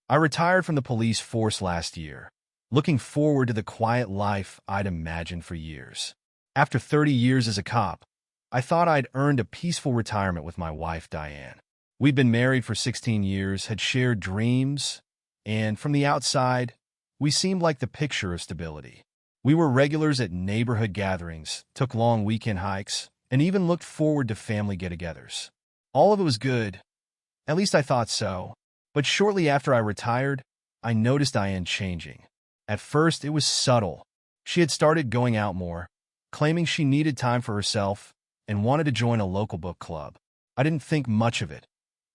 I retired from the police force last year, looking forward to the quiet life I'd imagined for years. After 30 years as a cop, I thought I'd earned a peaceful retirement with my wife, Diane. We'd been married for 16 years, had shared dreams, and from the outside, we seemed like the picture of stability. We were regulars at neighborhood gatherings, took long weekend hikes, and even looked forward to family get-togethers. All of it was good. At least I thought so. But shortly after I retired, I noticed Diane changing. At first, it was subtle. She had started going out more, claiming she needed time for herself and wanted to join a local book club. I didn't think much of it.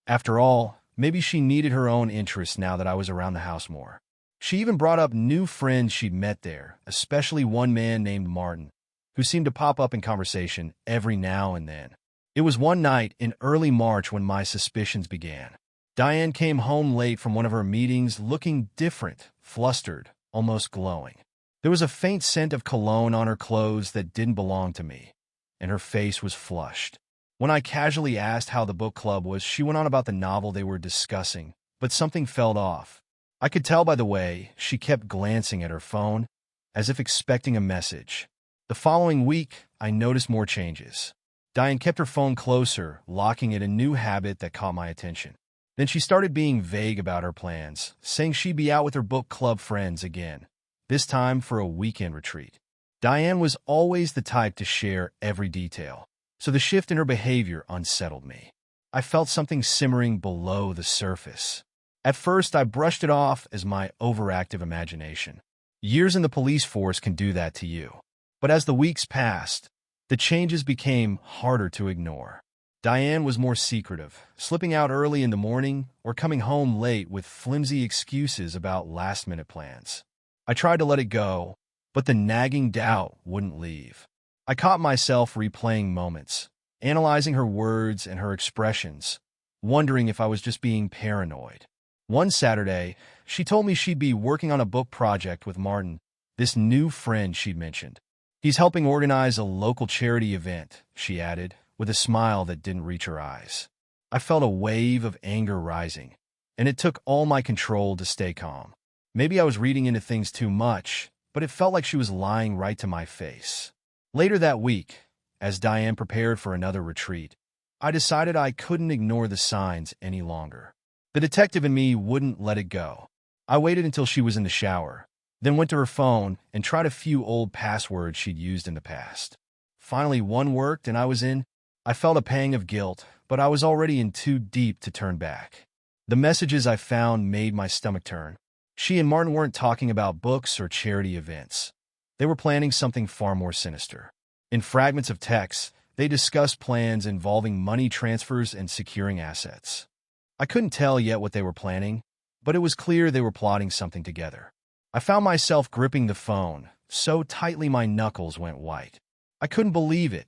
After all, maybe she needed her own interests now that I was around the house more. She even brought up new friends she'd met there, especially one man named Martin, who seemed to pop up in conversation every now and then. It was one night in early March when my suspicions began. Diane came home late from one of her meetings looking different, flustered, almost glowing. There was a faint scent of cologne on her clothes that didn't belong to me, and her face was flushed. When I casually asked how the book club was, she went on about the novel they were discussing, but something felt off. I could tell by the way she kept glancing at her phone, as if expecting a message. The following week, I noticed more changes. Diane kept her phone closer, locking it, a new habit that caught my attention. Then she started being vague about her plans, saying she'd be out with her book club friends again, this time for a weekend retreat. Diane was always the type to share every detail, so the shift in her behavior unsettled me. I felt something simmering below the surface. At first, I brushed it off as my overactive imagination. Years in the police force can do that to you. But as the weeks passed, the changes became harder to ignore. Diane was more secretive, slipping out early in the morning or coming home late with flimsy excuses about last-minute plans. I tried to let it go, but the nagging doubt wouldn't leave. I caught myself replaying moments, analyzing her words and her expressions, wondering if I was just being paranoid. One Saturday, she told me she'd be working on a book project with Martin, this new friend she'd mentioned. He's helping organize a local charity event, she added, with a smile that didn't reach her eyes. I felt a wave of anger rising, and it took all my control to stay calm. Maybe I was reading into things too much, but it felt like she was lying right to my face. Later that week, as Diane prepared for another retreat, I decided I couldn't ignore the signs any longer. The detective in me wouldn't let it go. I waited until she was in the shower, then went to her phone and tried a few old passwords she'd used in the past. Finally, one worked and I was in. I felt a pang of guilt, but I was already in too deep to turn back. The messages I found made my stomach turn. She and Martin weren't talking about books or charity events. They were planning something far more sinister. In fragments of text, they discussed plans involving money transfers and securing assets. I couldn't tell yet what they were planning, but it was clear they were plotting something together. I found myself gripping the phone, so tightly my knuckles went white. I couldn't believe it.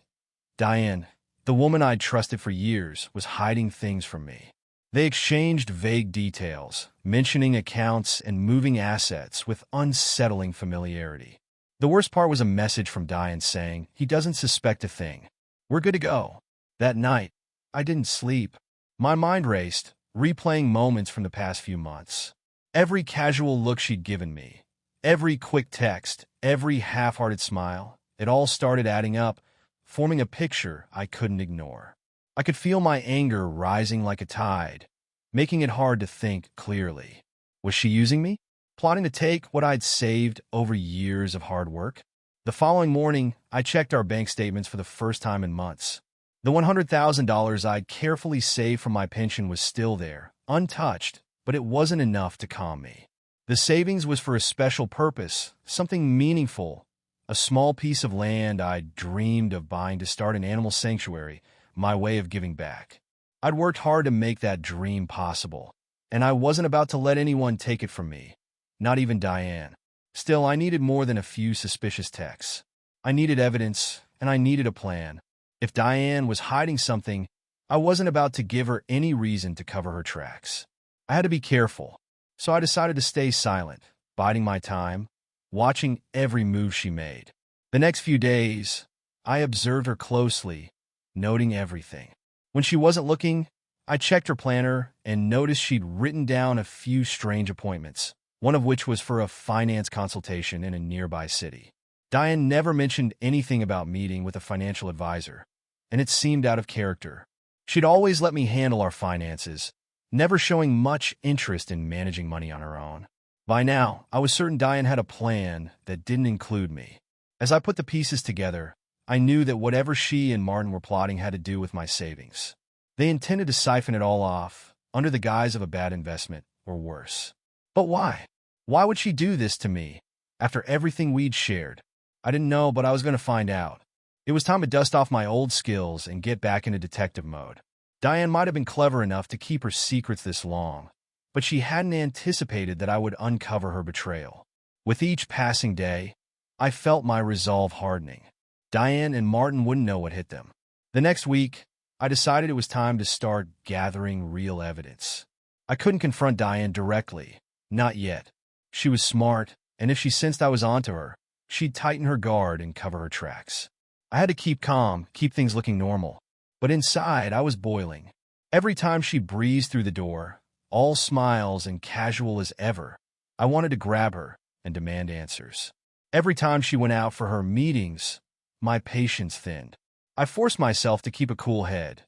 Diane, the woman I'd trusted for years, was hiding things from me. They exchanged vague details, mentioning accounts and moving assets with unsettling familiarity. The worst part was a message from Diane saying, "He doesn't suspect a thing. We're good to go." That night, I didn't sleep. My mind raced, replaying moments from the past few months. Every casual look she'd given me, every quick text, every half-hearted smile, it all started adding up, forming a picture I couldn't ignore. I could feel my anger rising like a tide, making it hard to think clearly. Was she using me? Plotting to take what I'd saved over years of hard work? The following morning, I checked our bank statements for the first time in months. The $100,000 I'd carefully saved from my pension was still there, untouched, but it wasn't enough to calm me. The savings was for a special purpose, something meaningful, a small piece of land I'd dreamed of buying to start an animal sanctuary, my way of giving back. I'd worked hard to make that dream possible, and I wasn't about to let anyone take it from me, not even Diane. Still, I needed more than a few suspicious texts. I needed evidence, and I needed a plan. If Diane was hiding something, I wasn't about to give her any reason to cover her tracks. I had to be careful, so I decided to stay silent, biding my time, watching every move she made. The next few days, I observed her closely, noting everything. When she wasn't looking, I checked her planner and noticed she'd written down a few strange appointments, one of which was for a finance consultation in a nearby city. Diane never mentioned anything about meeting with a financial advisor, and it seemed out of character. She'd always let me handle our finances, never showing much interest in managing money on her own. By now, I was certain Diane had a plan that didn't include me. As I put the pieces together, I knew that whatever she and Martin were plotting had to do with my savings. They intended to siphon it all off, under the guise of a bad investment, or worse. But why? Why would she do this to me, after everything we'd shared? I didn't know, but I was going to find out. It was time to dust off my old skills and get back into detective mode. Diane might have been clever enough to keep her secrets this long, but she hadn't anticipated that I would uncover her betrayal. With each passing day, I felt my resolve hardening. Diane and Martin wouldn't know what hit them. The next week, I decided it was time to start gathering real evidence. I couldn't confront Diane directly, not yet. She was smart, and if she sensed I was onto her, she'd tighten her guard and cover her tracks. I had to keep calm, keep things looking normal. But inside, I was boiling. Every time she breezed through the door, all smiles and casual as ever, I wanted to grab her and demand answers. Every time she went out for her meetings, my patience thinned. I forced myself to keep a cool head,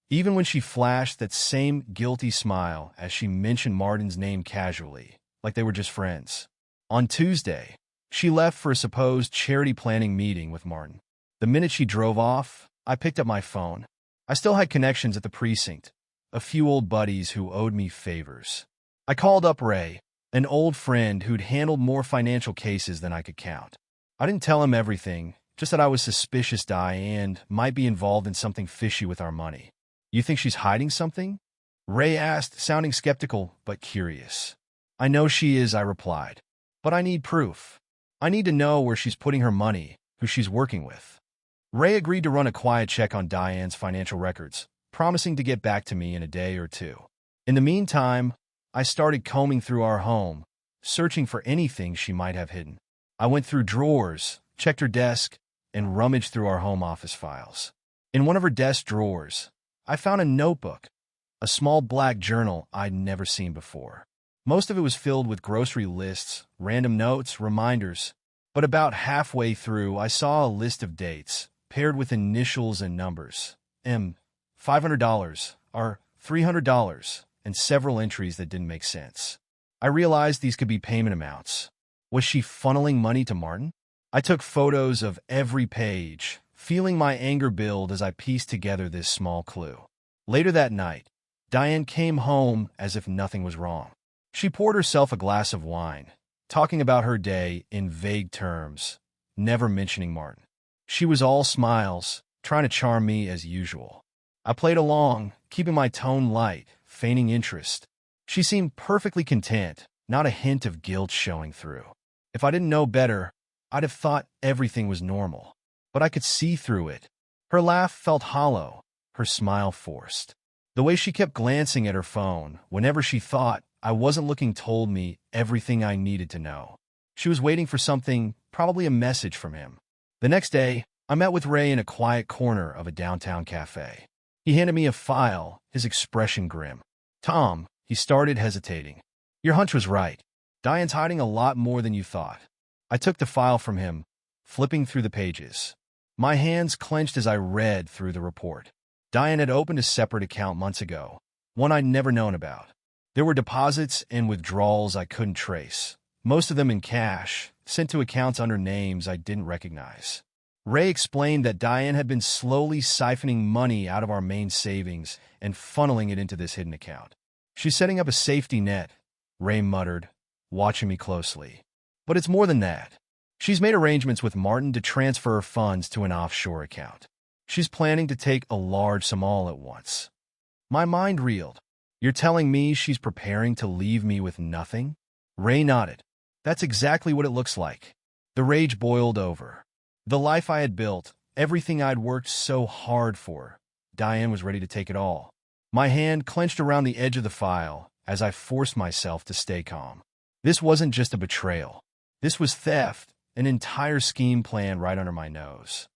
even when she flashed that same guilty smile as she mentioned Martin's name casually, like they were just friends. On Tuesday, she left for a supposed charity planning meeting with Martin. The minute she drove off, I picked up my phone. I still had connections at the precinct, a few old buddies who owed me favors. I called up Ray, an old friend who'd handled more financial cases than I could count. I didn't tell him everything, just that I was suspicious Diane might be involved in something fishy with our money. You think she's hiding something? Ray asked, sounding skeptical but curious. I know she is, I replied. But I need proof. I need to know where she's putting her money, who she's working with. Ray agreed to run a quiet check on Diane's financial records, promising to get back to me in a day or two. In the meantime, I started combing through our home, searching for anything she might have hidden. I went through drawers, checked her desk, and rummaged through our home office files. In one of her desk drawers, I found a notebook, a small black journal I'd never seen before. Most of it was filled with grocery lists, random notes, reminders, but about halfway through, I saw a list of dates, paired with initials and numbers. $500, or $300, and several entries that didn't make sense. I realized these could be payment amounts. Was she funneling money to Martin? I took photos of every page, feeling my anger build as I pieced together this small clue. Later that night, Diane came home as if nothing was wrong. She poured herself a glass of wine, talking about her day in vague terms, never mentioning Martin. She was all smiles, trying to charm me as usual. I played along, keeping my tone light, feigning interest. She seemed perfectly content, not a hint of guilt showing through. If I didn't know better, I'd have thought everything was normal. But I could see through it. Her laugh felt hollow, her smile forced. The way she kept glancing at her phone whenever she thought I wasn't looking told me everything I needed to know. She was waiting for something, probably a message from him. The next day, I met with Ray in a quiet corner of a downtown cafe. He handed me a file, his expression grim. Tom, he started hesitating. Your hunch was right. Diane's hiding a lot more than you thought. I took the file from him, flipping through the pages. My hands clenched as I read through the report. Diane had opened a separate account months ago, one I'd never known about. There were deposits and withdrawals I couldn't trace, most of them in cash, sent to accounts under names I didn't recognize. Ray explained that Diane had been slowly siphoning money out of our main savings and funneling it into this hidden account. She's setting up a safety net, Ray muttered, watching me closely. But it's more than that. She's made arrangements with Martin to transfer her funds to an offshore account. She's planning to take a large sum all at once. My mind reeled. You're telling me she's preparing to leave me with nothing? Ray nodded. That's exactly what it looks like. The rage boiled over. The life I had built, everything I'd worked so hard for, Diane was ready to take it all. My hand clenched around the edge of the file as I forced myself to stay calm. This wasn't just a betrayal. This was theft, an entire scheme planned right under my nose.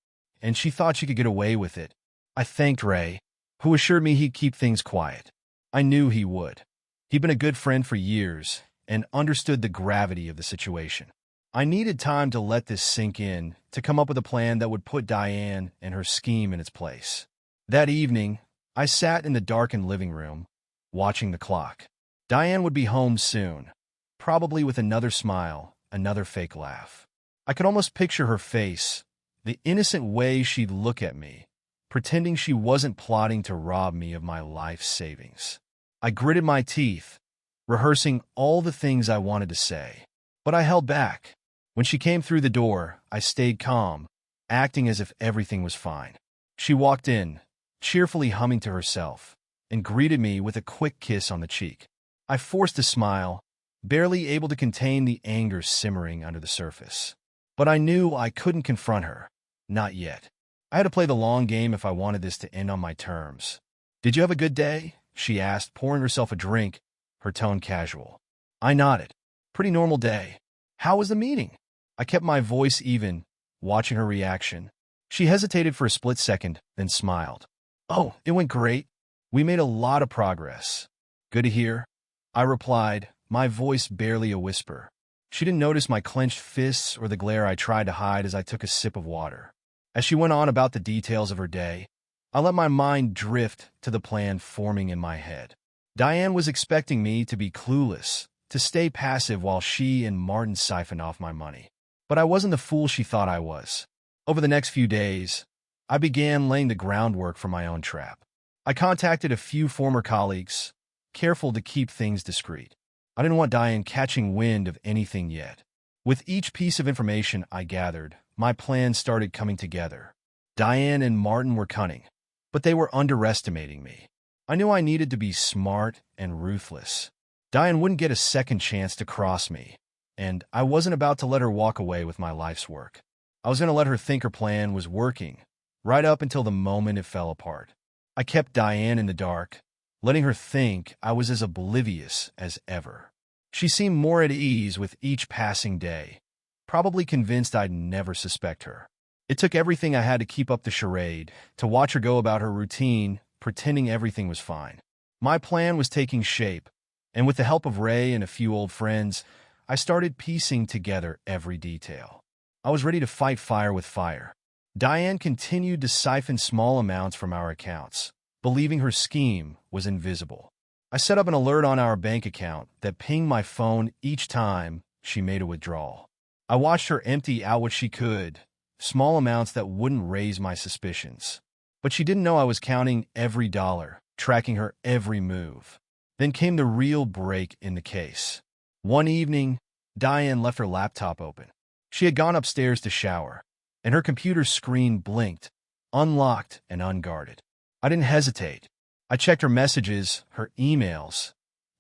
And she thought she could get away with it. I thanked Ray, who assured me he'd keep things quiet. I knew he would. He'd been a good friend for years and understood the gravity of the situation. I needed time to let this sink in, to come up with a plan that would put Diane and her scheme in its place. That evening, I sat in the darkened living room, watching the clock. Diane would be home soon, probably with another smile, another fake laugh. I could almost picture her face, the innocent way she'd look at me, pretending she wasn't plotting to rob me of my life savings. I gritted my teeth, rehearsing all the things I wanted to say. But I held back. When she came through the door, I stayed calm, acting as if everything was fine. She walked in, cheerfully humming to herself, and greeted me with a quick kiss on the cheek. I forced a smile, barely able to contain the anger simmering under the surface. But I knew I couldn't confront her. Not yet. I had to play the long game if I wanted this to end on my terms. "Did you have a good day?" she asked, pouring herself a drink, her tone casual. I nodded. "Pretty normal day. How was the meeting?" I kept my voice even, watching her reaction. She hesitated for a split second, then smiled. "Oh, it went great. We made a lot of progress." "Good to hear," I replied, my voice barely a whisper. She didn't notice my clenched fists or the glare I tried to hide as I took a sip of water. As she went on about the details of her day, I let my mind drift to the plan forming in my head. Diane was expecting me to be clueless, to stay passive while she and Martin siphoned off my money. But I wasn't the fool she thought I was. Over the next few days, I began laying the groundwork for my own trap. I contacted a few former colleagues, careful to keep things discreet. I didn't want Diane catching wind of anything yet. With each piece of information I gathered, my plan started coming together. Diane and Martin were cunning, but they were underestimating me. I knew I needed to be smart and ruthless. Diane wouldn't get a second chance to cross me, and I wasn't about to let her walk away with my life's work. I was going to let her think her plan was working, right up until the moment it fell apart. I kept Diane in the dark, letting her think I was as oblivious as ever. She seemed more at ease with each passing day, probably convinced I'd never suspect her. It took everything I had to keep up the charade, to watch her go about her routine, pretending everything was fine. My plan was taking shape, and with the help of Ray and a few old friends, I started piecing together every detail. I was ready to fight fire with fire. Diane continued to siphon small amounts from our accounts, believing her scheme was invisible. I set up an alert on our bank account that pinged my phone each time she made a withdrawal. I watched her empty out what she could, small amounts that wouldn't raise my suspicions. But she didn't know I was counting every dollar, tracking her every move. Then came the real break in the case. One evening, Diane left her laptop open. She had gone upstairs to shower, and her computer's screen blinked, unlocked and unguarded. I didn't hesitate. I checked her messages, her emails,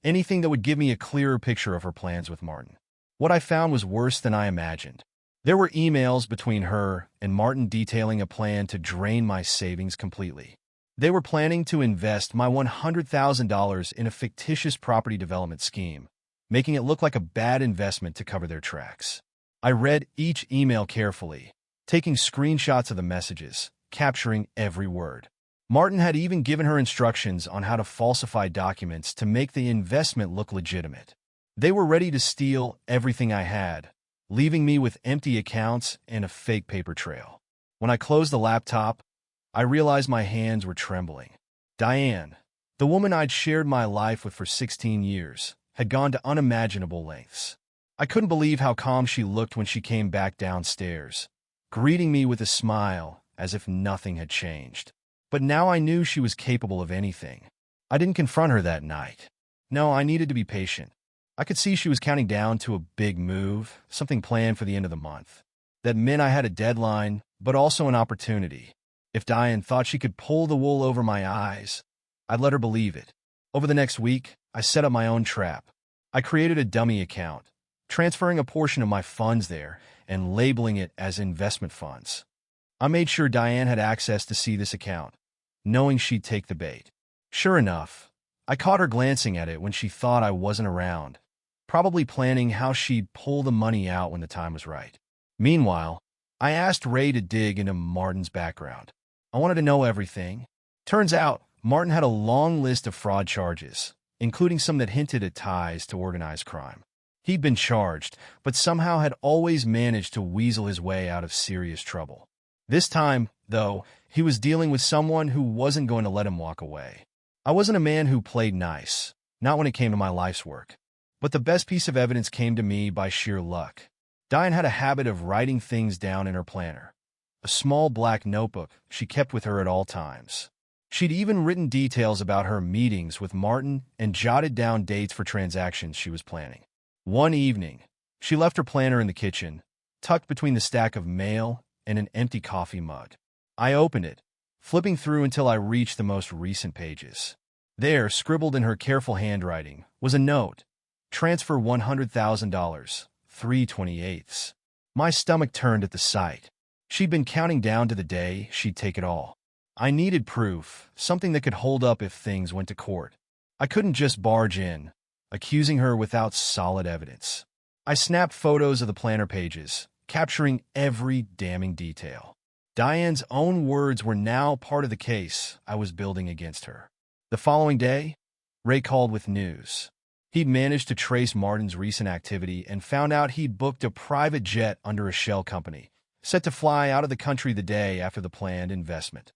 anything that would give me a clearer picture of her plans with Martin. What I found was worse than I imagined. There were emails between her and Martin detailing a plan to drain my savings completely. They were planning to invest my $100,000 in a fictitious property development scheme, making it look like a bad investment to cover their tracks. I read each email carefully, taking screenshots of the messages, capturing every word. Martin had even given her instructions on how to falsify documents to make the investment look legitimate. They were ready to steal everything I had, leaving me with empty accounts and a fake paper trail. When I closed the laptop, I realized my hands were trembling. Diane, the woman I'd shared my life with for 16 years, had gone to unimaginable lengths. I couldn't believe how calm she looked when she came back downstairs, greeting me with a smile as if nothing had changed. But now I knew she was capable of anything. I didn't confront her that night. No, I needed to be patient. I could see she was counting down to a big move, something planned for the end of the month. That meant I had a deadline, but also an opportunity. If Diane thought she could pull the wool over my eyes, I'd let her believe it. Over the next week, I set up my own trap. I created a dummy account, transferring a portion of my funds there and labeling it as investment funds. I made sure Diane had access to see this account, knowing she'd take the bait. Sure enough, I caught her glancing at it when she thought I wasn't around, probably planning how she'd pull the money out when the time was right. Meanwhile, I asked Ray to dig into Martin's background. I wanted to know everything. Turns out, Martin had a long list of fraud charges, including some that hinted at ties to organized crime. He'd been charged, but somehow had always managed to weasel his way out of serious trouble. This time, though, he was dealing with someone who wasn't going to let him walk away. I wasn't a man who played nice, not when it came to my life's work. But the best piece of evidence came to me by sheer luck. Diane had a habit of writing things down in her planner, a small black notebook she kept with her at all times. She'd even written details about her meetings with Martin and jotted down dates for transactions she was planning. One evening, she left her planner in the kitchen, tucked between the stack of mail and an empty coffee mug. I opened it, flipping through until I reached the most recent pages. There, scribbled in her careful handwriting, was a note. Transfer $100,000, 3/28. My stomach turned at the sight. She'd been counting down to the day she'd take it all. I needed proof, something that could hold up if things went to court. I couldn't just barge in, accusing her without solid evidence. I snapped photos of the planner pages, capturing every damning detail. Diane's own words were now part of the case I was building against her. The following day, Ray called with news. He'd managed to trace Martin's recent activity and found out he'd booked a private jet under a shell company, set to fly out of the country the day after the planned investment.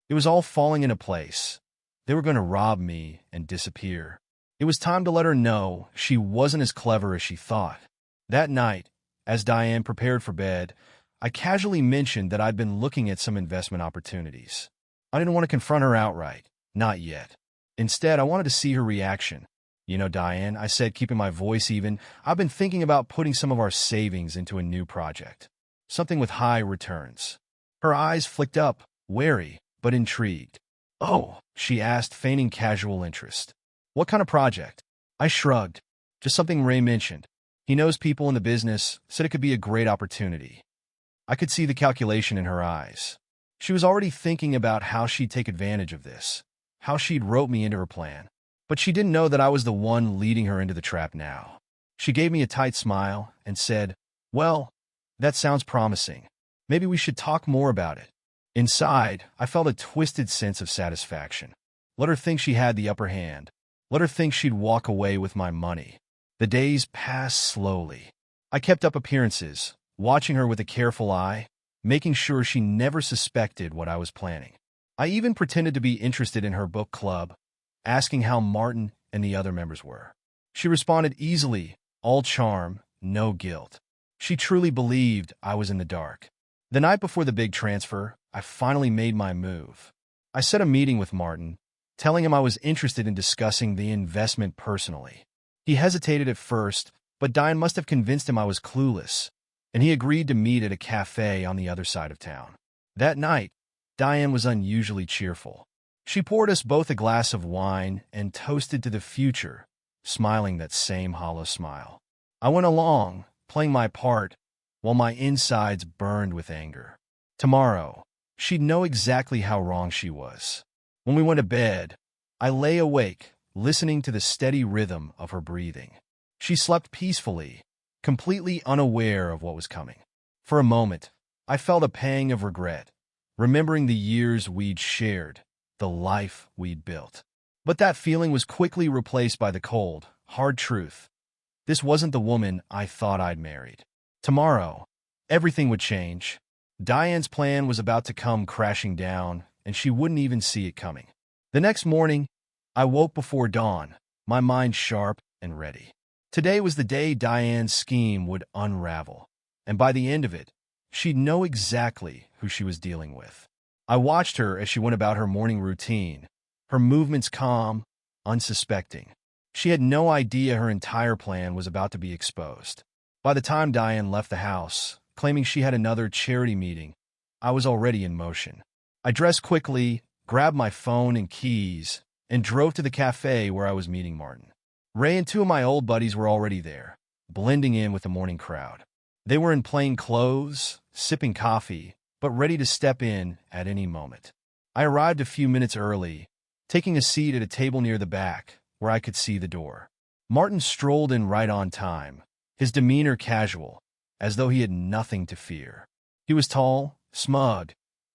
It was all falling into place. They were going to rob me and disappear. It was time to let her know she wasn't as clever as she thought. That night, as Diane prepared for bed, I casually mentioned that I'd been looking at some investment opportunities. I didn't want to confront her outright, not yet. Instead, I wanted to see her reaction. You know, Diane, I said, keeping my voice even, I've been thinking about putting some of our savings into a new project. Something with high returns. Her eyes flicked up, wary, but intrigued. Oh, she asked, feigning casual interest. What kind of project? I shrugged. Just something Ray mentioned. He knows people in the business, said it could be a great opportunity. I could see the calculation in her eyes. She was already thinking about how she'd take advantage of this, how she'd rope me into her plan. But she didn't know that I was the one leading her into the trap now. She gave me a tight smile and said, "Well, that sounds promising. Maybe we should talk more about it." Inside, I felt a twisted sense of satisfaction. Let her think she had the upper hand. Let her think she'd walk away with my money. The days passed slowly. I kept up appearances, watching her with a careful eye, making sure she never suspected what I was planning. I even pretended to be interested in her book club, asking how Martin and the other members were. She responded easily, all charm, no guilt. She truly believed I was in the dark. The night before the big transfer, I finally made my move. I set a meeting with Martin, telling him I was interested in discussing the investment personally. He hesitated at first, but Diane must have convinced him I was clueless, and he agreed to meet at a cafe on the other side of town. That night, Diane was unusually cheerful. She poured us both a glass of wine and toasted to the future, smiling that same hollow smile. I went along, playing my part, while my insides burned with anger. Tomorrow, she'd know exactly how wrong she was. When we went to bed, I lay awake, listening to the steady rhythm of her breathing. She slept peacefully, completely unaware of what was coming. For a moment, I felt a pang of regret, remembering the years we'd shared, the life we'd built. But that feeling was quickly replaced by the cold, hard truth. This wasn't the woman I thought I'd married. Tomorrow, everything would change. Diane's plan was about to come crashing down, and she wouldn't even see it coming. The next morning, I woke before dawn, my mind sharp and ready. Today was the day Diane's scheme would unravel, and by the end of it, she'd know exactly who she was dealing with. I watched her as she went about her morning routine, her movements calm, unsuspecting. She had no idea her entire plan was about to be exposed. By the time Diane left the house, claiming she had another charity meeting, I was already in motion. I dressed quickly, grabbed my phone and keys, and drove to the cafe where I was meeting Martin. Ray and two of my old buddies were already there, blending in with the morning crowd. They were in plain clothes, sipping coffee, but ready to step in at any moment. I arrived a few minutes early, taking a seat at a table near the back, where I could see the door. Martin strolled in right on time, his demeanor casual, as though he had nothing to fear. He was tall, smug,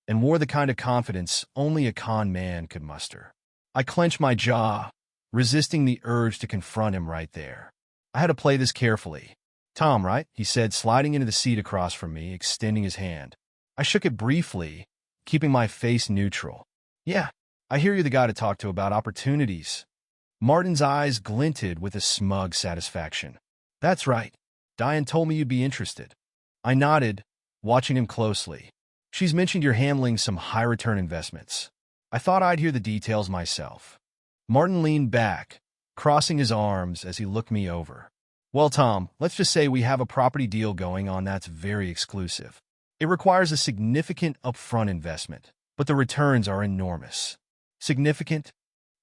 and wore the kind of confidence only a con man could muster. I clenched my jaw, resisting the urge to confront him right there. I had to play this carefully. Tom, right? He said, sliding into the seat across from me, extending his hand. I shook it briefly, keeping my face neutral. Yeah, I hear you're the guy to talk to about opportunities. Martin's eyes glinted with a smug satisfaction. That's right. Diane told me you'd be interested. I nodded, watching him closely. She's mentioned you're handling some high-return investments. I thought I'd hear the details myself. Martin leaned back, crossing his arms as he looked me over. Well, Tom, let's just say we have a property deal going on that's very exclusive. It requires a significant upfront investment, but the returns are enormous. Significant?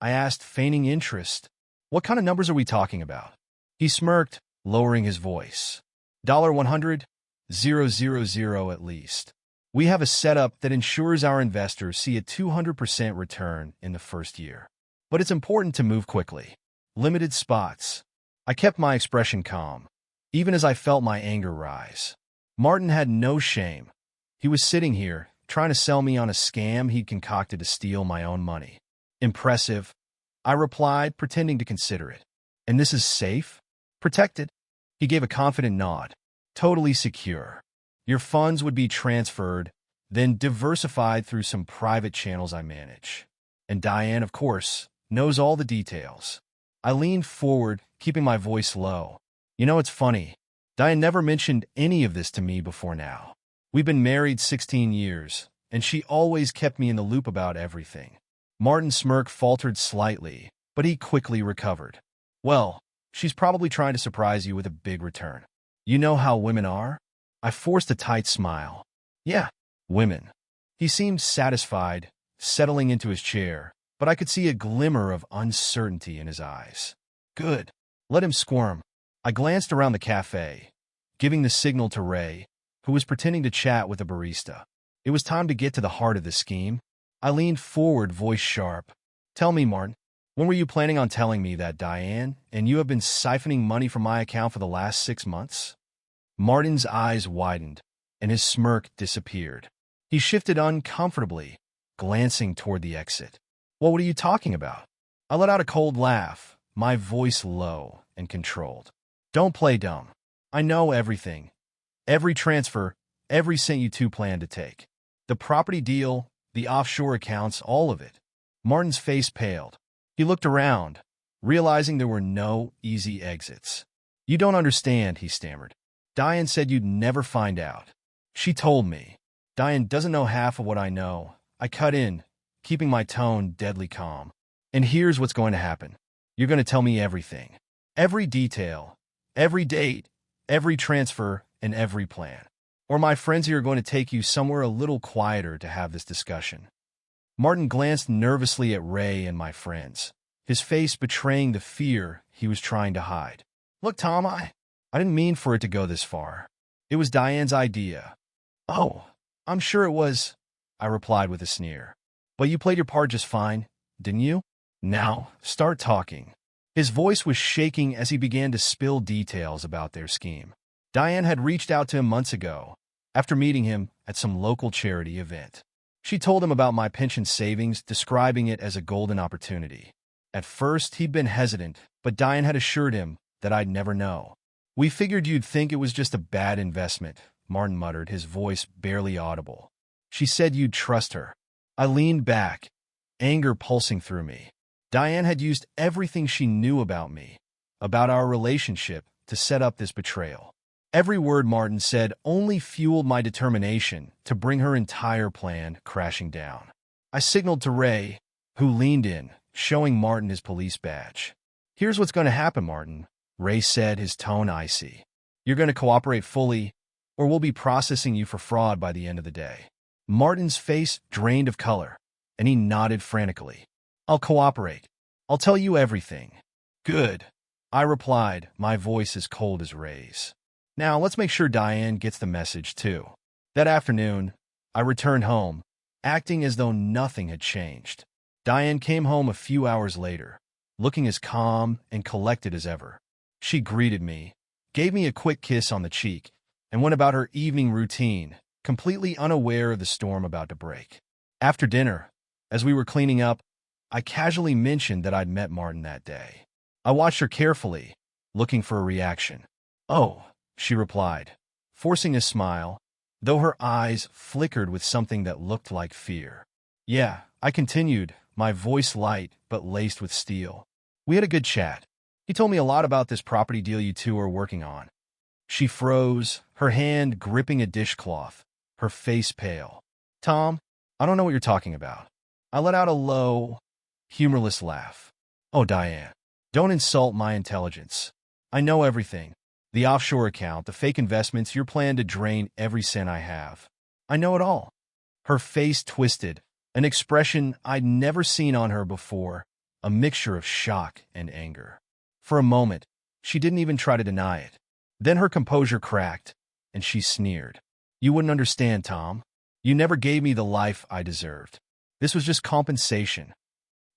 I asked, feigning interest. What kind of numbers are we talking about? He smirked, lowering his voice. $100,000 at least. We have a setup that ensures our investors see a 200% return in the first year. But it's important to move quickly. Limited spots. I kept my expression calm, even as I felt my anger rise. Martin had no shame. He was sitting here, trying to sell me on a scam he'd concocted to steal my own money. Impressive, I replied, pretending to consider it. And this is safe? Protected? He gave a confident nod. Totally secure. Your funds would be transferred, then diversified through some private channels I manage. And Diane, of course, knows all the details. I leaned forward, keeping my voice low. You know, it's funny. Diane never mentioned any of this to me before now. We've been married 16 years, and she always kept me in the loop about everything. Martin's smirk faltered slightly, but he quickly recovered. Well, she's probably trying to surprise you with a big return. You know how women are? I forced a tight smile. Yeah, women. He seemed satisfied, settling into his chair, but I could see a glimmer of uncertainty in his eyes. Good. Let him squirm. I glanced around the cafe, giving the signal to Ray, who was pretending to chat with a barista. It was time to get to the heart of the scheme. I leaned forward, voice sharp. Tell me, Martin, when were you planning on telling me that Diane and you have been siphoning money from my account for the last 6 months? Martin's eyes widened, and his smirk disappeared. He shifted uncomfortably, glancing toward the exit. Well, what are you talking about? I let out a cold laugh, my voice low and controlled. Don't play dumb. I know everything. Every transfer, every cent you two plan to take. The property deal, the offshore accounts, all of it. Martin's face paled. He looked around, realizing there were no easy exits. You don't understand, he stammered. Diane said you'd never find out. She told me. Diane doesn't know half of what I know. I cut in, keeping my tone deadly calm. And here's what's going to happen. You're going to tell me everything. Every detail, every date, every transfer, and every plan. Or my friends here are going to take you somewhere a little quieter to have this discussion. Martin glanced nervously at Ray and my friends, his face betraying the fear he was trying to hide. Look, Tom, I didn't mean for it to go this far. It was Diane's idea. Oh, I'm sure it was, I replied with a sneer. But you played your part just fine, didn't you? Now, start talking. His voice was shaking as he began to spill details about their scheme. Diane had reached out to him months ago, after meeting him at some local charity event. She told him about my pension savings, describing it as a golden opportunity. At first, he'd been hesitant, but Diane had assured him that I'd never know. We figured you'd think it was just a bad investment, Martin muttered, his voice barely audible. She said you'd trust her. I leaned back, anger pulsing through me. Diane had used everything she knew about me, about our relationship, to set up this betrayal. Every word Martin said only fueled my determination to bring her entire plan crashing down. I signaled to Ray, who leaned in, showing Martin his police badge. Here's what's going to happen, Martin, Ray said, his tone icy. You're going to cooperate fully, or we'll be processing you for fraud by the end of the day. Martin's face drained of color, and he nodded frantically. I'll cooperate. I'll tell you everything. Good, I replied, my voice as cold as Ray's. Now, let's make sure Diane gets the message, too. That afternoon, I returned home, acting as though nothing had changed. Diane came home a few hours later, looking as calm and collected as ever. She greeted me, gave me a quick kiss on the cheek, and went about her evening routine, completely unaware of the storm about to break. After dinner, as we were cleaning up, I casually mentioned that I'd met Martin that day. I watched her carefully, looking for a reaction. "Oh," she replied, forcing a smile, though her eyes flickered with something that looked like fear. "Yeah," I continued, my voice light but laced with steel. "We had a good chat. He told me a lot about this property deal you two are working on." She froze, her hand gripping a dishcloth, her face pale. "Tom, I don't know what you're talking about." I let out a low, humorless laugh. "Oh, Diane, don't insult my intelligence. I know everything. The offshore account, the fake investments, your plan to drain every cent I have. I know it all." Her face twisted, an expression I'd never seen on her before, a mixture of shock and anger. For a moment, she didn't even try to deny it. Then her composure cracked, and she sneered. "You wouldn't understand, Tom. You never gave me the life I deserved. This was just compensation."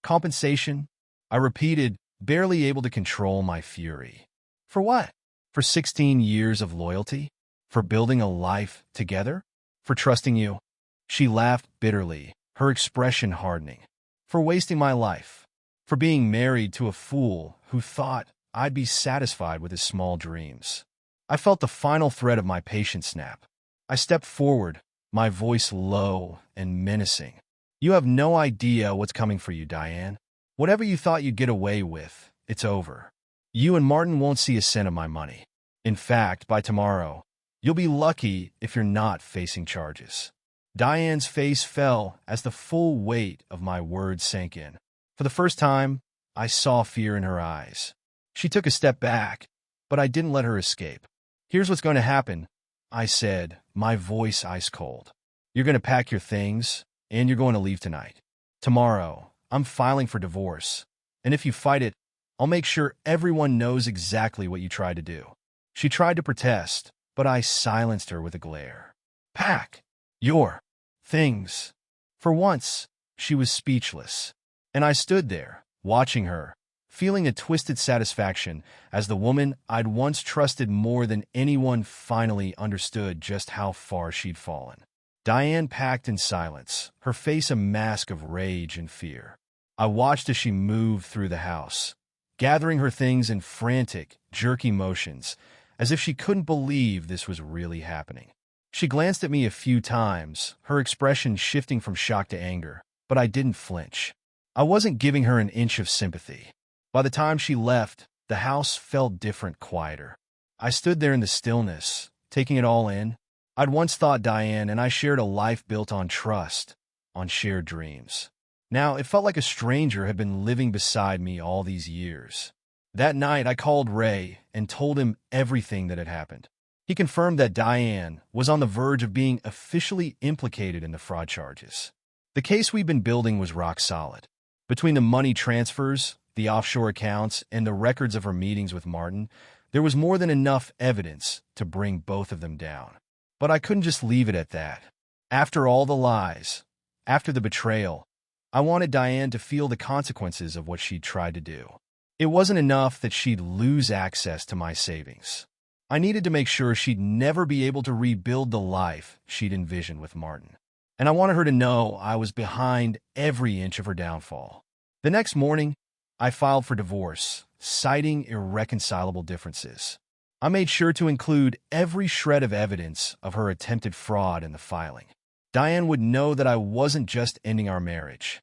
"Compensation?" I repeated, barely able to control my fury. "For what? For 16 years of loyalty? For building a life together? For trusting you?" She laughed bitterly, her expression hardening. "For wasting my life. For being married to a fool who thought I'd be satisfied with his small dreams." I felt the final thread of my patience snap. I stepped forward, my voice low and menacing. "You have no idea what's coming for you, Diane. Whatever you thought you'd get away with, it's over. You and Martin won't see a cent of my money. In fact, by tomorrow, you'll be lucky if you're not facing charges." Diane's face fell as the full weight of my words sank in. For the first time, I saw fear in her eyes. She took a step back, but I didn't let her escape. "Here's what's going to happen," I said, my voice ice cold. "You're going to pack your things, and you're going to leave tonight. Tomorrow, I'm filing for divorce, and if you fight it, I'll make sure everyone knows exactly what you tried to do." She tried to protest, but I silenced her with a glare. "Pack your things." For once, she was speechless, and I stood there, watching her, feeling a twisted satisfaction as the woman I'd once trusted more than anyone finally understood just how far she'd fallen. Diane packed in silence, her face a mask of rage and fear. I watched as she moved through the house, gathering her things in frantic, jerky motions, as if she couldn't believe this was really happening. She glanced at me a few times, her expression shifting from shock to anger, but I didn't flinch. I wasn't giving her an inch of sympathy. By the time she left, the house felt different, quieter. I stood there in the stillness, taking it all in. I'd once thought Diane and I shared a life built on trust, on shared dreams. Now it felt like a stranger had been living beside me all these years. That night, I called Ray and told him everything that had happened. He confirmed that Diane was on the verge of being officially implicated in the fraud charges. The case we'd been building was rock solid. Between the money transfers, the offshore accounts, and the records of her meetings with Martin, there was more than enough evidence to bring both of them down. But I couldn't just leave it at that. After all the lies, after the betrayal, I wanted Diane to feel the consequences of what she'd tried to do. It wasn't enough that she'd lose access to my savings. I needed to make sure she'd never be able to rebuild the life she'd envisioned with Martin. And I wanted her to know I was behind every inch of her downfall. The next morning, I filed for divorce, citing irreconcilable differences. I made sure to include every shred of evidence of her attempted fraud in the filing. Diane would know that I wasn't just ending our marriage.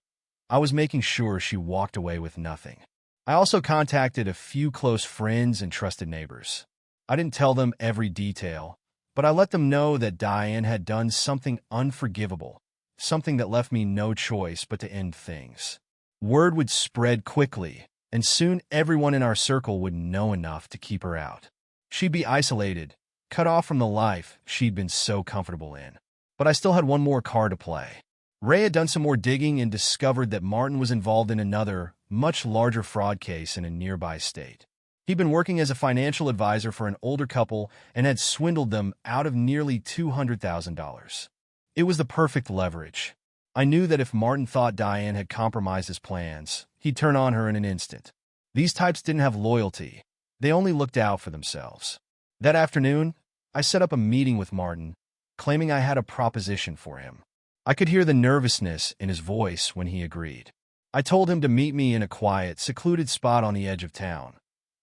I was making sure she walked away with nothing. I also contacted a few close friends and trusted neighbors. I didn't tell them every detail, but I let them know that Diane had done something unforgivable, something that left me no choice but to end things. Word would spread quickly, and soon everyone in our circle would know enough to keep her out. She'd be isolated, cut off from the life she'd been so comfortable in. But I still had one more card to play. Ray had done some more digging and discovered that Martin was involved in another, much larger fraud case in a nearby state. He'd been working as a financial advisor for an older couple and had swindled them out of nearly $200,000. It was the perfect leverage. I knew that if Martin thought Diane had compromised his plans, he'd turn on her in an instant. These types didn't have loyalty. They only looked out for themselves. That afternoon, I set up a meeting with Martin, claiming I had a proposition for him. I could hear the nervousness in his voice when he agreed. I told him to meet me in a quiet, secluded spot on the edge of town,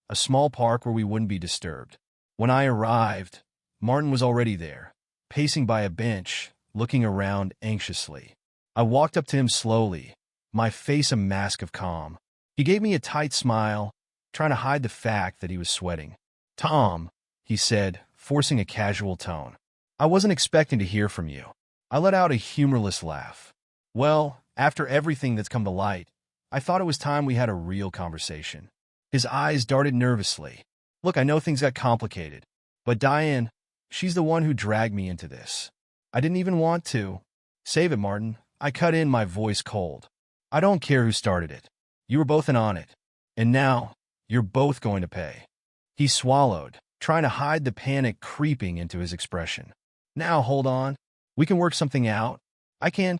a small park where we wouldn't be disturbed. When I arrived, Martin was already there, pacing by a bench, looking around anxiously. I walked up to him slowly, my face a mask of calm. He gave me a tight smile, trying to hide the fact that he was sweating. "Tom," he said, forcing a casual tone. "I wasn't expecting to hear from you." I let out a humorless laugh. "Well, after everything that's come to light, I thought it was time we had a real conversation." His eyes darted nervously. "Look, I know things got complicated, but Diane, she's the one who dragged me into this. I didn't even want to." "Save it, Martin." I cut in, my voice cold. "I don't care who started it. You were both in on it. And now, you're both going to pay." He swallowed, trying to hide the panic creeping into his expression. "Now, hold on. We can work something out. I can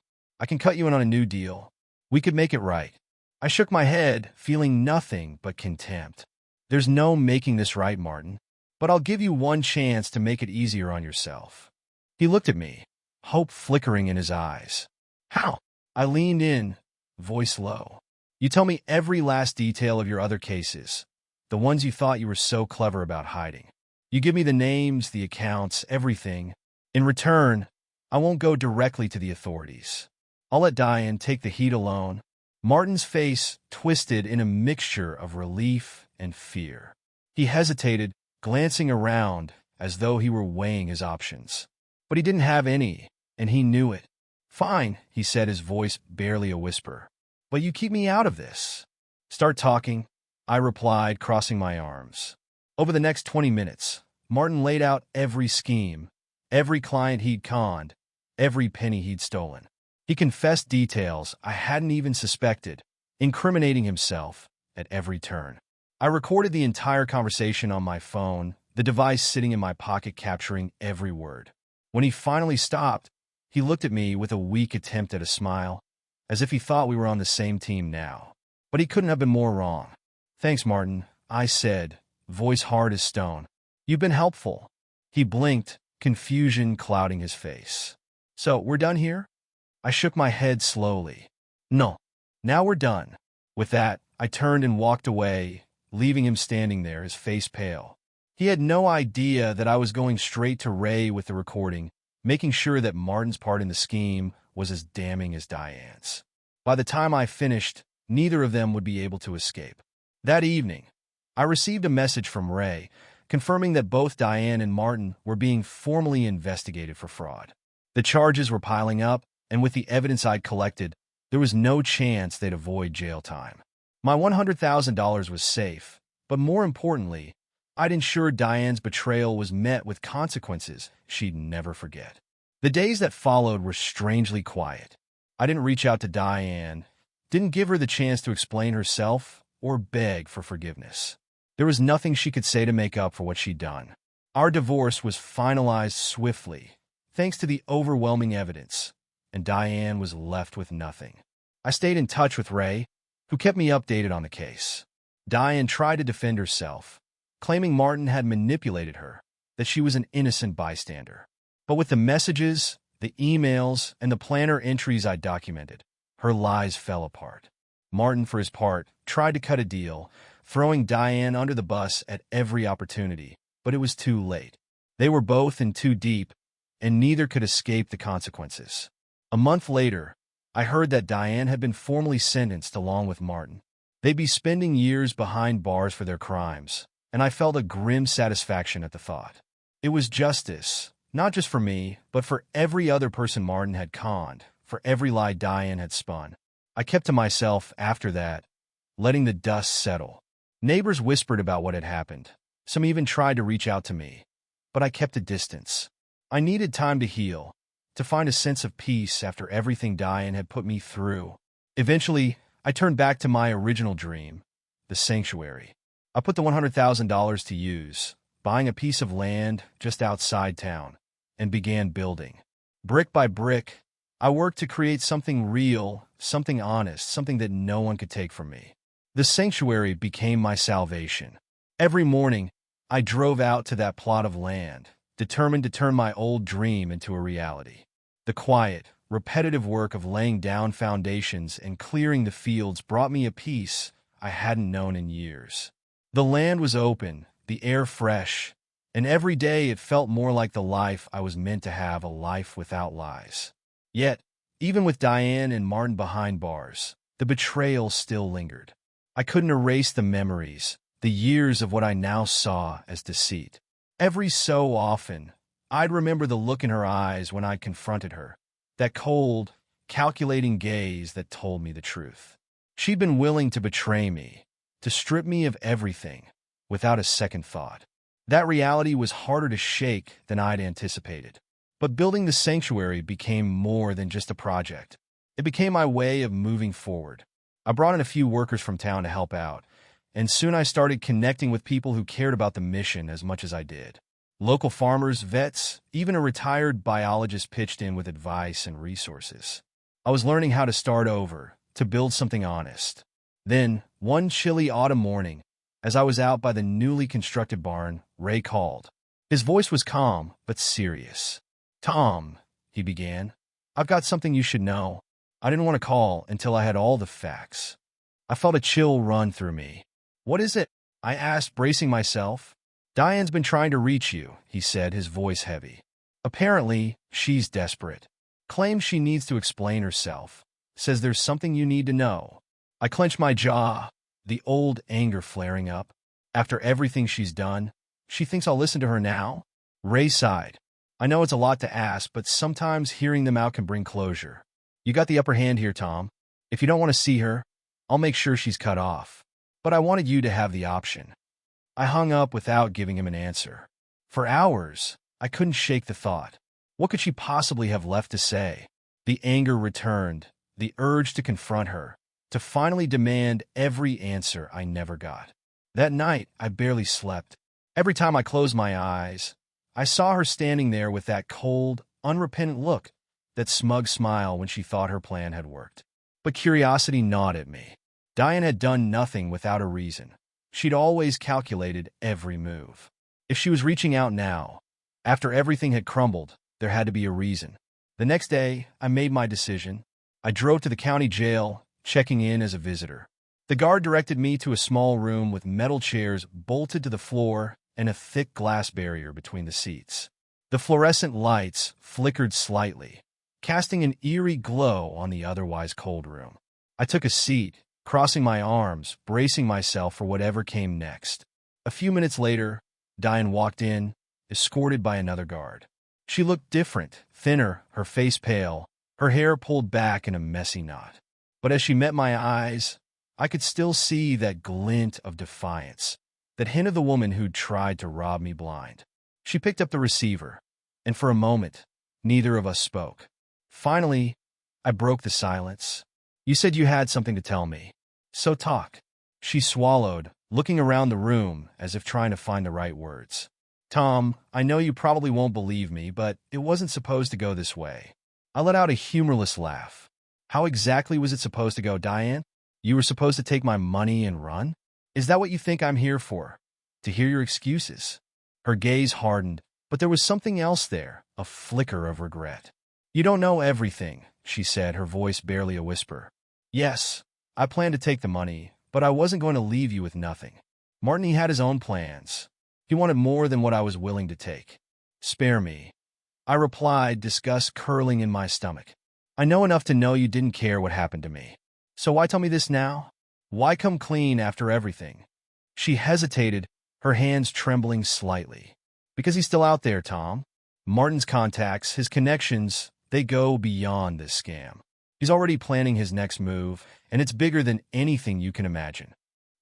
cut you in on a new deal. We could make it right." I shook my head, feeling nothing but contempt. "There's no making this right, Martin, but I'll give you one chance to make it easier on yourself." He looked at me, hope flickering in his eyes. "How?" I leaned in, voice low. "You tell me every last detail of your other cases, the ones you thought you were so clever about hiding. You give me the names, the accounts, everything. In return, I won't go directly to the authorities. I'll let Diane take the heat alone." Martin's face twisted in a mixture of relief and fear. He hesitated, glancing around as though he were weighing his options. But he didn't have any, and he knew it. "Fine," he said, his voice barely a whisper. "But you keep me out of this." "Start talking," I replied, crossing my arms. Over the next 20 minutes, Martin laid out every scheme, every client he'd conned, every penny he'd stolen. He confessed details I hadn't even suspected, incriminating himself at every turn. I recorded the entire conversation on my phone, the device sitting in my pocket capturing every word. When he finally stopped, he looked at me with a weak attempt at a smile, as if he thought we were on the same team now. But he couldn't have been more wrong. "Thanks, Martin," I said, voice hard as stone. "You've been helpful." He blinked, confusion clouding his face. "So, we're done here?" I shook my head slowly. "No. Now we're done." With that, I turned and walked away, leaving him standing there, his face pale. He had no idea that I was going straight to Ray with the recording, making sure that Martin's part in the scheme was as damning as Diane's. By the time I finished, neither of them would be able to escape. That evening, I received a message from Ray, confirming that both Diane and Martin were being formally investigated for fraud. The charges were piling up, and with the evidence I'd collected, there was no chance they'd avoid jail time. My $100,000 was safe, but more importantly, I'd ensured Diane's betrayal was met with consequences she'd never forget. The days that followed were strangely quiet. I didn't reach out to Diane, didn't give her the chance to explain herself or beg for forgiveness. There was nothing she could say to make up for what she'd done. Our divorce was finalized swiftly, thanks to the overwhelming evidence, and Diane was left with nothing. I stayed in touch with Ray, who kept me updated on the case. Diane tried to defend herself, claiming Martin had manipulated her, that she was an innocent bystander. But with the messages, the emails, and the planner entries I documented, her lies fell apart. Martin, for his part, tried to cut a deal, throwing Diane under the bus at every opportunity, but it was too late. They were both in too deep, and neither could escape the consequences. A month later, I heard that Diane had been formally sentenced along with Martin. They'd be spending years behind bars for their crimes, and I felt a grim satisfaction at the thought. It was justice, not just for me, but for every other person Martin had conned, for every lie Diane had spun. I kept to myself after that, letting the dust settle. Neighbors whispered about what had happened. Some even tried to reach out to me, but I kept a distance. I needed time to heal, to find a sense of peace after everything Diane had put me through. Eventually, I turned back to my original dream, the sanctuary. I put the $100,000 to use, buying a piece of land just outside town, and began building. Brick by brick, I worked to create something real, something honest, something that no one could take from me. The sanctuary became my salvation. Every morning, I drove out to that plot of land, determined to turn my old dream into a reality. The quiet, repetitive work of laying down foundations and clearing the fields brought me a peace I hadn't known in years. The land was open, the air fresh, and every day it felt more like the life I was meant to have, a life without lies. Yet, even with Diane and Martin behind bars, the betrayal still lingered. I couldn't erase the memories, the years of what I now saw as deceit. Every so often, I'd remember the look in her eyes when I confronted her, that cold, calculating gaze that told me the truth. She'd been willing to betray me, to strip me of everything, without a second thought. That reality was harder to shake than I'd anticipated. But building the sanctuary became more than just a project. It became my way of moving forward. I brought in a few workers from town to help out, and soon I started connecting with people who cared about the mission as much as I did. Local farmers, vets, even a retired biologist pitched in with advice and resources. I was learning how to start over, to build something honest. Then, one chilly autumn morning, as I was out by the newly constructed barn, Ray called. His voice was calm, but serious. "Tom," he began, "I've got something you should know." I didn't want to call until I had all the facts. I felt a chill run through me. "What is it?" I asked, bracing myself. "Diane's been trying to reach you," he said, his voice heavy. "Apparently, she's desperate. Claims she needs to explain herself. Says there's something you need to know." I clenched my jaw, the old anger flaring up. After everything she's done, she thinks I'll listen to her now? Ray sighed. "I know it's a lot to ask, but sometimes hearing them out can bring closure. You got the upper hand here, Tom. If you don't want to see her, I'll make sure she's cut off. But I wanted you to have the option." I hung up without giving him an answer. For hours, I couldn't shake the thought. What could she possibly have left to say? The anger returned, the urge to confront her, to finally demand every answer I never got. That night, I barely slept. Every time I closed my eyes, I saw her standing there with that cold, unrepentant look, that smug smile when she thought her plan had worked. But curiosity gnawed at me. Diane had done nothing without a reason. She'd always calculated every move. If she was reaching out now, after everything had crumbled, there had to be a reason. The next day, I made my decision. I drove to the county jail, checking in as a visitor. The guard directed me to a small room with metal chairs bolted to the floor and a thick glass barrier between the seats. The fluorescent lights flickered slightly, casting an eerie glow on the otherwise cold room. I took a seat, crossing my arms, bracing myself for whatever came next. A few minutes later, Diane walked in, escorted by another guard. She looked different, thinner, her face pale, her hair pulled back in a messy knot. But as she met my eyes, I could still see that glint of defiance, that hint of the woman who'd tried to rob me blind. She picked up the receiver, and for a moment, neither of us spoke. Finally, I broke the silence. "You said you had something to tell me. So talk." She swallowed, looking around the room as if trying to find the right words. "Tom, I know you probably won't believe me, but it wasn't supposed to go this way." I let out a humorless laugh. "How exactly was it supposed to go, Diane? You were supposed to take my money and run? Is that what you think I'm here for? To hear your excuses?" Her gaze hardened, but there was something else there, a flicker of regret. "You don't know everything," she said, her voice barely a whisper. "Yes, I planned to take the money, but I wasn't going to leave you with nothing. Martin, he had his own plans. He wanted more than what I was willing to take. Spare me." I replied, disgust curling in my stomach. "I know enough to know you didn't care what happened to me. So why tell me this now? Why come clean after everything?" She hesitated, her hands trembling slightly. "Because he's still out there, Tom. Martin's contacts, his connections, they go beyond this scam. He's already planning his next move, and it's bigger than anything you can imagine."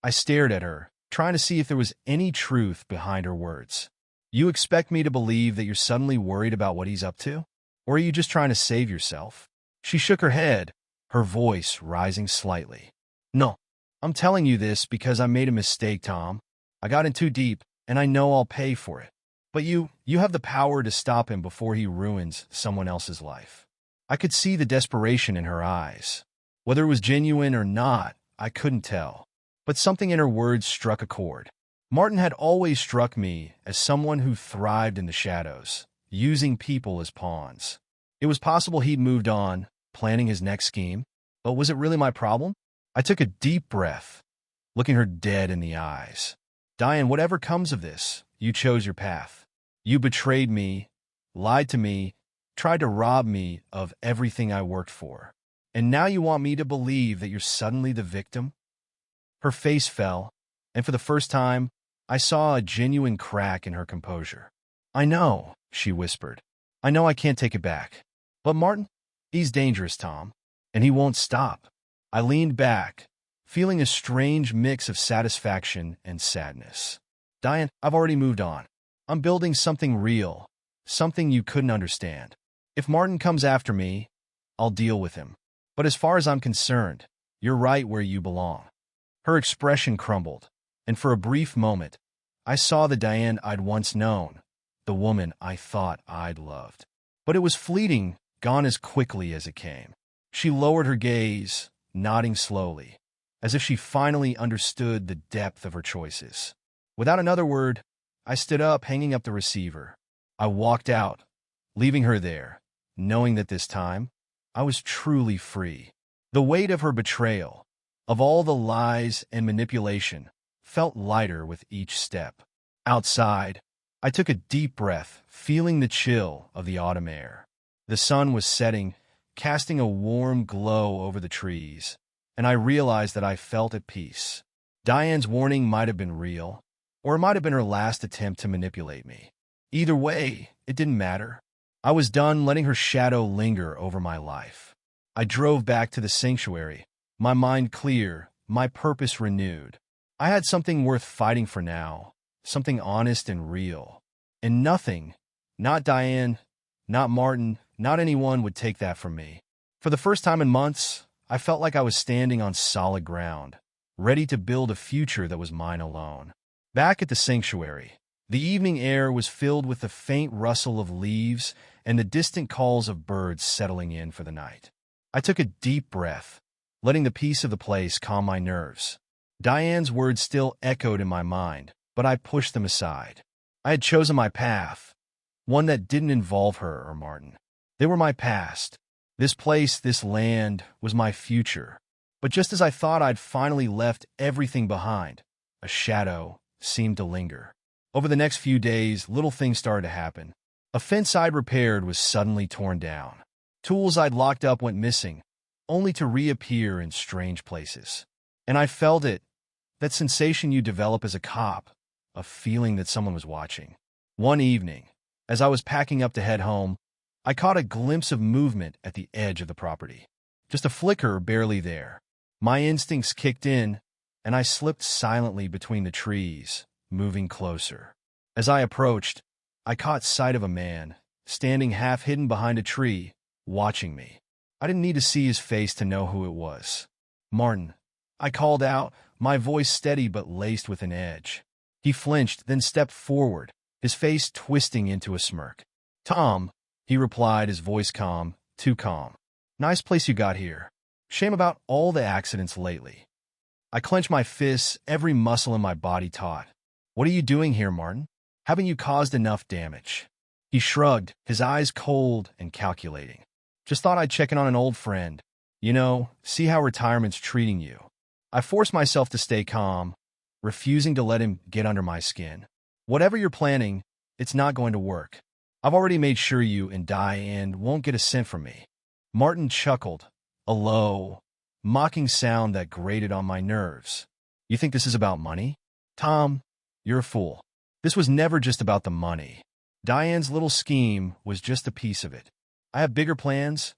I stared at her, trying to see if there was any truth behind her words. "You expect me to believe that you're suddenly worried about what he's up to? Or are you just trying to save yourself?" She shook her head, her voice rising slightly. "No, I'm telling you this because I made a mistake, Tom. I got in too deep, and I know I'll pay for it. But you have the power to stop him before he ruins someone else's life." I could see the desperation in her eyes. Whether it was genuine or not, I couldn't tell. But something in her words struck a chord. Martin had always struck me as someone who thrived in the shadows, using people as pawns. It was possible he'd moved on, planning his next scheme. But was it really my problem? I took a deep breath, looking her dead in the eyes. Diane, whatever comes of this, you chose your path. You betrayed me, lied to me, tried to rob me of everything I worked for. And now you want me to believe that you're suddenly the victim? Her face fell, and for the first time, I saw a genuine crack in her composure. I know, she whispered. I know I can't take it back. But Martin, he's dangerous, Tom, and he won't stop. I leaned back, feeling a strange mix of satisfaction and sadness. Diane, I've already moved on. I'm building something real, something you couldn't understand. If Martin comes after me, I'll deal with him. But as far as I'm concerned, you're right where you belong. Her expression crumbled, and for a brief moment, I saw the Diane I'd once known, the woman I thought I'd loved. But it was fleeting, gone as quickly as it came. She lowered her gaze, nodding slowly, as if she finally understood the depth of her choices. Without another word, I stood up, hanging up the receiver. I walked out, leaving her there, knowing that this time, I was truly free. The weight of her betrayal, of all the lies and manipulation, felt lighter with each step. Outside, I took a deep breath, feeling the chill of the autumn air. The sun was setting, casting a warm glow over the trees, and I realized that I felt at peace. Diane's warning might have been real, or it might have been her last attempt to manipulate me. Either way, it didn't matter. I was done letting her shadow linger over my life. I drove back to the sanctuary, my mind clear, my purpose renewed. I had something worth fighting for now, something honest and real. And nothing, not Diane, not Martin, not anyone would take that from me. For the first time in months, I felt like I was standing on solid ground, ready to build a future that was mine alone. Back at the sanctuary, the evening air was filled with the faint rustle of leaves and the distant calls of birds settling in for the night. I took a deep breath, letting the peace of the place calm my nerves. Diane's words still echoed in my mind, but I pushed them aside. I had chosen my path, one that didn't involve her or Martin. They were my past. This place, this land, was my future. But just as I thought I'd finally left everything behind, a shadow seemed to linger. Over the next few days, little things started to happen. A fence I'd repaired was suddenly torn down. Tools I'd locked up went missing, only to reappear in strange places. And I felt it, that sensation you develop as a cop, a feeling that someone was watching. One evening, as I was packing up to head home, I caught a glimpse of movement at the edge of the property. Just a flicker barely there. My instincts kicked in, and I slipped silently between the trees, moving closer. As I approached, I caught sight of a man, standing half hidden behind a tree, watching me. I didn't need to see his face to know who it was. Martin, I called out, my voice steady but laced with an edge. He flinched, then stepped forward, his face twisting into a smirk. Tom, he replied, his voice calm, too calm. Nice place you got here. Shame about all the accidents lately. I clenched my fists, every muscle in my body taut. What are you doing here, Martin? Haven't you caused enough damage? He shrugged, his eyes cold and calculating. Just thought I'd check in on an old friend. You know, see how retirement's treating you. I forced myself to stay calm, refusing to let him get under my skin. Whatever you're planning, it's not going to work. I've already made sure you and Diane won't get a cent from me. Martin chuckled, a low, mocking sound that grated on my nerves. You think this is about money? Tom, you're a fool. This was never just about the money. Diane's little scheme was just a piece of it. I have bigger plans.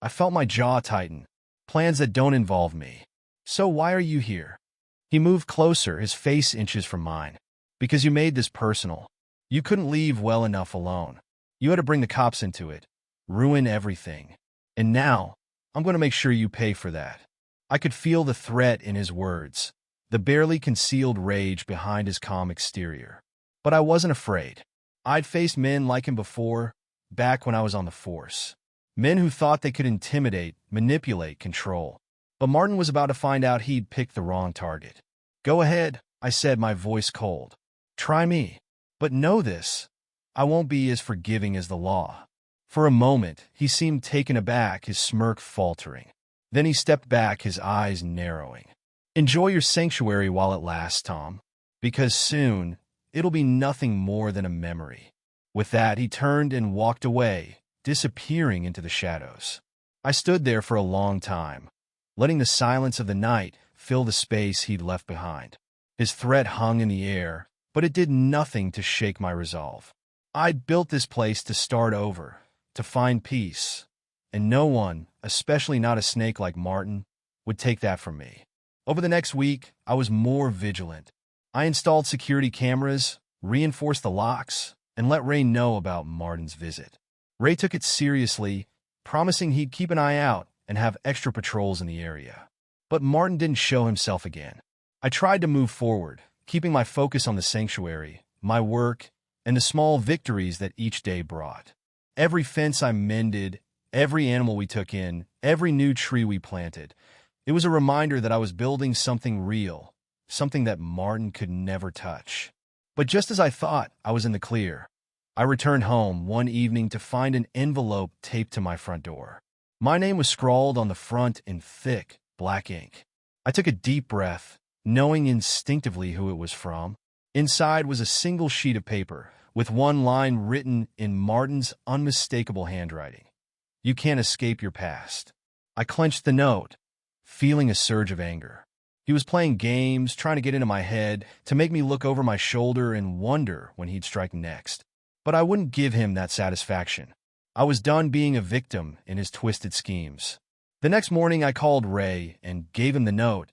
I felt my jaw tighten. Plans that don't involve me. So why are you here? He moved closer, his face inches from mine. Because you made this personal. You couldn't leave well enough alone. You had to bring the cops into it. Ruin everything. And now, I'm going to make sure you pay for that. I could feel the threat in his words, the barely concealed rage behind his calm exterior. But I wasn't afraid. I'd faced men like him before, back when I was on the force. Men who thought they could intimidate, manipulate, control. But Martin was about to find out he'd picked the wrong target. Go ahead, I said, my voice cold. Try me. But know this, I won't be as forgiving as the law. For a moment, he seemed taken aback, his smirk faltering. Then he stepped back, his eyes narrowing. "Enjoy your sanctuary while it lasts, Tom, because soon it'll be nothing more than a memory." With that, he turned and walked away, disappearing into the shadows. I stood there for a long time, letting the silence of the night fill the space he'd left behind. His threat hung in the air, but it did nothing to shake my resolve. I'd built this place to start over, to find peace, and no one, especially not a snake like Martin, would take that from me. Over the next week, I was more vigilant. I installed security cameras, reinforced the locks, and let Ray know about Martin's visit. Ray took it seriously, promising he'd keep an eye out and have extra patrols in the area. But Martin didn't show himself again. I tried to move forward, keeping my focus on the sanctuary, my work, and the small victories that each day brought. Every fence I mended, every animal we took in, every new tree we planted, it was a reminder that I was building something real, something that Martin could never touch. But just as I thought I was in the clear, I returned home one evening to find an envelope taped to my front door. My name was scrawled on the front in thick, black ink. I took a deep breath, knowing instinctively who it was from. Inside was a single sheet of paper, with one line written in Martin's unmistakable handwriting. "You can't escape your past." I clenched the note, feeling a surge of anger. He was playing games, trying to get into my head, to make me look over my shoulder and wonder when he'd strike next. But I wouldn't give him that satisfaction. I was done being a victim in his twisted schemes. The next morning, I called Ray and gave him the note,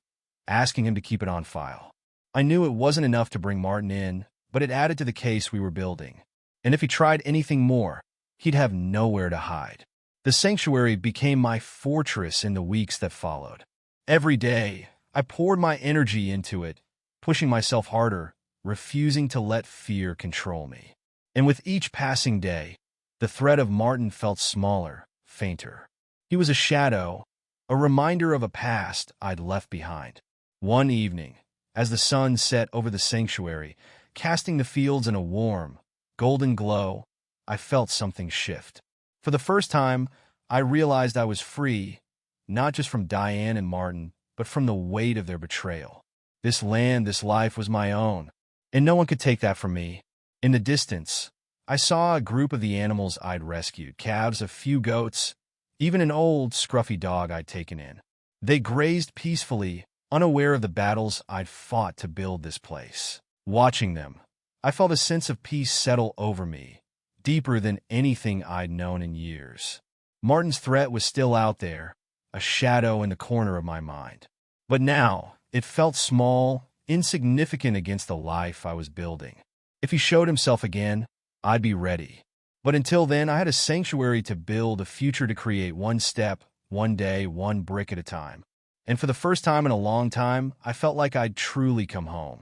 asking him to keep it on file. I knew it wasn't enough to bring Martin in, but it added to the case we were building. And if he tried anything more, he'd have nowhere to hide. The sanctuary became my fortress in the weeks that followed. Every day, I poured my energy into it, pushing myself harder, refusing to let fear control me. And with each passing day, the threat of Martin felt smaller, fainter. He was a shadow, a reminder of a past I'd left behind. One evening, as the sun set over the sanctuary, casting the fields in a warm, golden glow, I felt something shift. For the first time, I realized I was free, not just from Diane and Martin, but from the weight of their betrayal. This land, this life was my own, and no one could take that from me. In the distance, I saw a group of the animals I'd rescued, calves, a few goats, even an old, scruffy dog I'd taken in. They grazed peacefully, unaware of the battles I'd fought to build this place. Watching them, I felt a sense of peace settle over me, deeper than anything I'd known in years. Martin's threat was still out there, a shadow in the corner of my mind. But now, it felt small, insignificant against the life I was building. If he showed himself again, I'd be ready. But until then, I had a sanctuary to build, a future to create, one step, one day, one brick at a time. And for the first time in a long time, I felt like I'd truly come home.